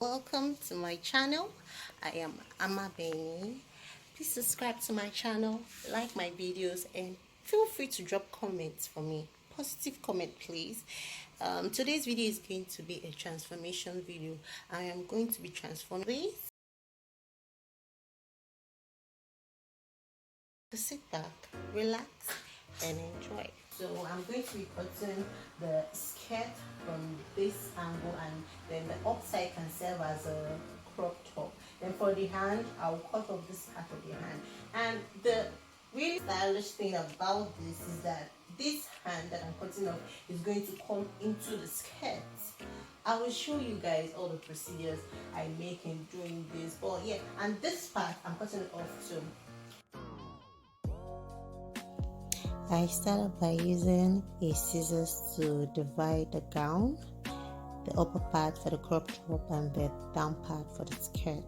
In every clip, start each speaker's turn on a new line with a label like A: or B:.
A: Welcome to my channel. I am Ama Beni. Please subscribe to my channel, like my videos, and feel free to drop comments for me. Positive comment, please. Today's video is going to be a transformation video. I am going to be transforming. Please sit back, relax, and enjoy. So I'm going to be cutting the skirt from this angle, and then the upside can serve as a crop top. Then for the hand, I'll cut off this part of the hand. And the really stylish thing about this is that this hand that I'm cutting off is going to come into the skirt. I will show you guys all the procedures I make in doing this. But yeah, and this part I'm cutting it off too. I started by using a scissors to divide the gown, the upper part for the crop top and the down part for the skirt.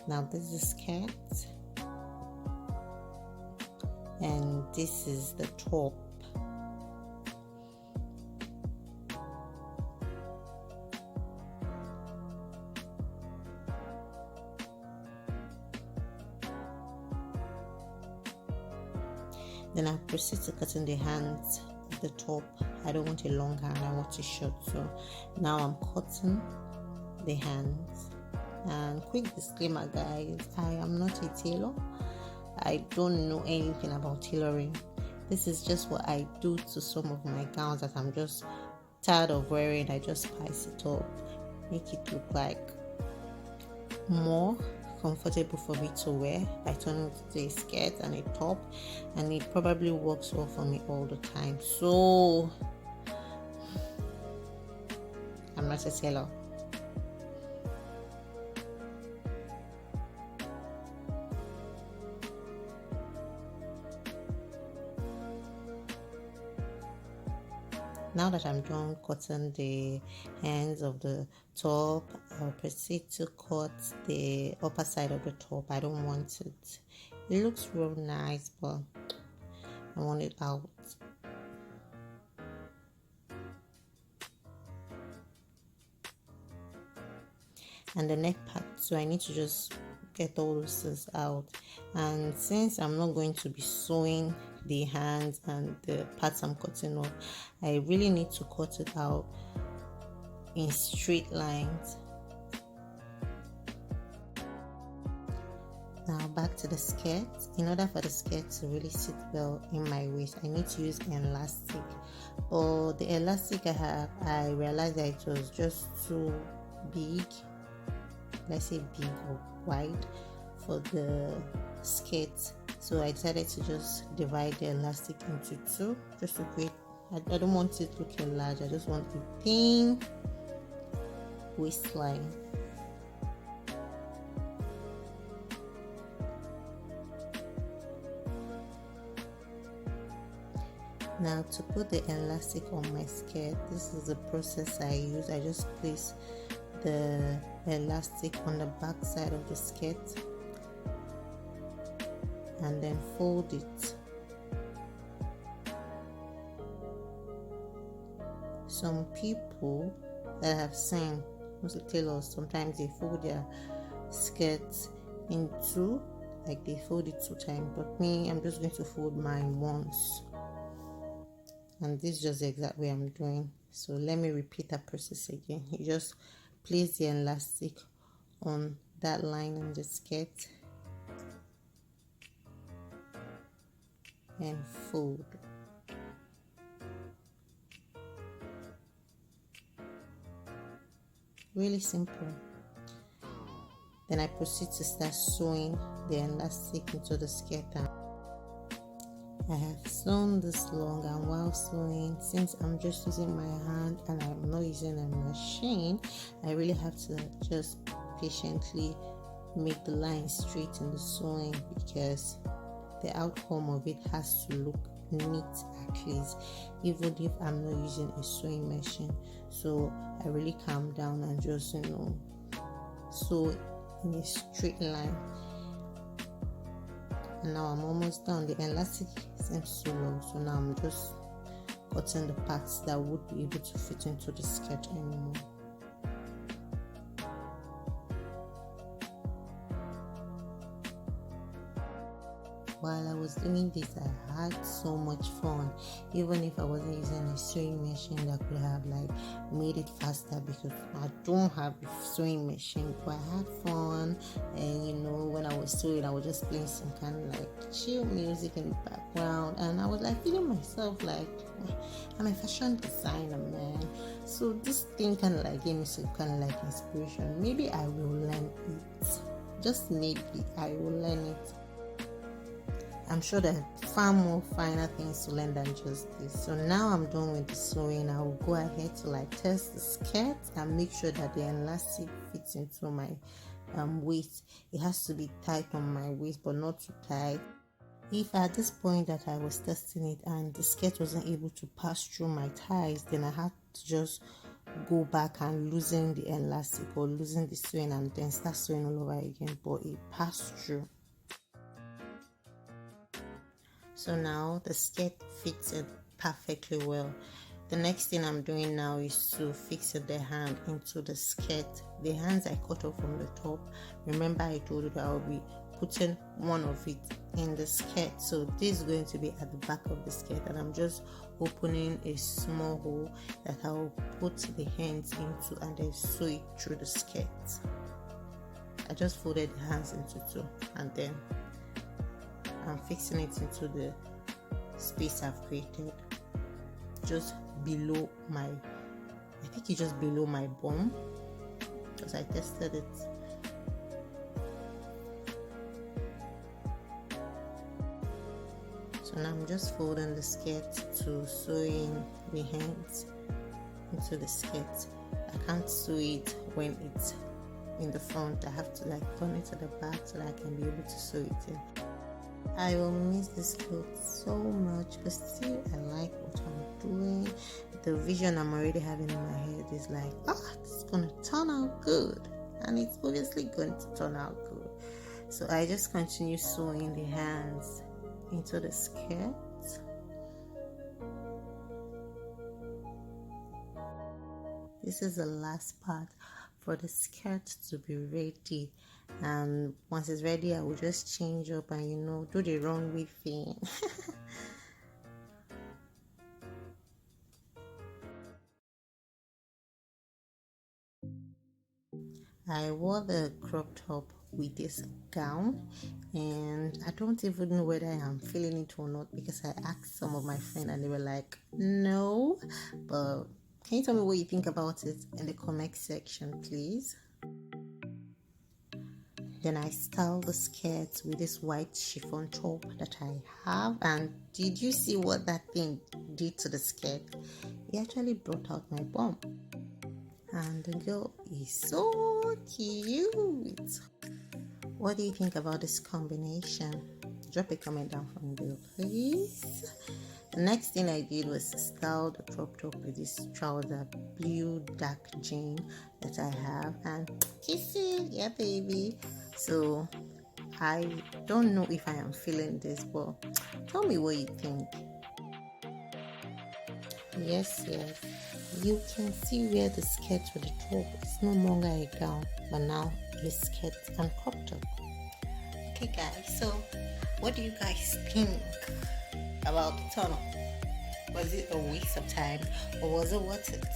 A: Now this is the skirt and this is the top. Then I proceed to cutting the hands at the top. I don't want a long hand, I want it short. So now I'm cutting the hands. And quick disclaimer, guys, I am not a tailor. I don't know anything about tailoring. This is just what I do to some of my gowns that I'm just tired of wearing. I just spice it up, make it look like more comfortable for me to wear by turning it to a skirt and a top, and it probably works well for me all the time. So I'm not a tailor. Now that I'm done cutting the hands of the top, I'll proceed to cut the upper side of the top. I don't want it. It looks real nice, but I want it out. And the neck part, so I need to just get all those things out. And since I'm not going to be sewing the hands and the parts I'm cutting off, I really need to cut it out in straight lines. Now back to the skirt. In order for the skirt to really sit well in my waist, I need to use elastic. But the elastic I have, I realized that it was just too big, let's say big or wide for the skirt. So I decided to just divide the elastic into two, just to create, I don't want it looking large, I just want a thin waistline. Now to put the elastic on my skirt, this is the process I use. I just place the elastic on the back side of the skirt and then fold it. Some people that I have seen, mostly tailors, sometimes they fold their skirts in two, like they fold it 2 times, but me, I'm just going to fold mine once. And this is just the exact way I'm doing. So let me repeat that process again. You just place the elastic on that line in the skirt and fold. Really simple. Then I proceed to start sewing the elastic into the skirt. I have sewn this long, and while sewing, since I'm just using my hand and I'm not using a machine, I really have to just patiently make the line straight in the sewing, because the outcome of it has to look neat at least, even if I'm not using a sewing machine. So I really calm down and just sew in a straight line. and now I'm almost done. The elastic seems so long, so now I'm just cutting the parts that would be able to fit into the skirt anymore. While I was doing this, I had so much fun, even if I wasn't using a sewing machine that could have made it faster, because I don't have a sewing machine. But I had fun, and when I was sewing, I was just playing some kind of chill music in the background, and I was feeling myself I'm a fashion designer, man. So this thing kind of gave me some kind of inspiration. Maybe I will learn it. Just maybe I will learn it. I'm sure there are far more finer things to learn than just this. So now I'm done with the sewing. I will go ahead to test the skirt and make sure that the elastic fits into my waist. It has to be tight on my waist, but not too tight. If at this point that I was testing it and the skirt wasn't able to pass through my thighs, then I had to just go back and loosen the elastic or loosen the sewing and then start sewing all over again. But it passed through. So now the skirt fits it perfectly well. The next thing I'm doing now is to fix the hand into the skirt. The hands I cut off from the top. Remember I told you that I'll be putting one of it in the skirt. So this is going to be at the back of the skirt, and I'm just opening a small hole that I'll put the hands into and then sew it through the skirt. I just folded the hands into two, and then I'm fixing it into the space I've created, just below I think it's just below my bum, because I tested it. So now I'm just folding the skirt to sewing the hands into the skirt. I can't sew it when it's in the front. I have to turn it to the back so that I can be able to sew it in. I will miss this clothes so much, but still I like what I'm doing. The vision I'm already having in my head is this is gonna turn out good, and it's obviously going to turn out good. So I just continue sewing the hands into the skirt. This is the last part for the skirt to be ready, and once it's ready I will just change up and do the runway thing. I wore the crop top with this gown, and I don't even know whether I am feeling it or not, because I asked some of my friends and they were like, no. But can you tell me what you think about it in the comment section, please? Then I styled the skirt with this white chiffon top that I have, and did you see what that thing did to the skirt? It actually brought out my bum, and the girl is so cute. What do you think about this combination? Drop a comment down from below, please. The next thing I did was style the crop top with this trouser, blue dark jean that I have, and kissing, yeah baby. So I don't know if I am feeling this, but tell me what you think. Yes, you can see where the skirt with the top is no longer a gown, but now a skirt and crop top. Okay guys, so what do you guys think about the tunnel? Was it a waste of time, or was it worth it?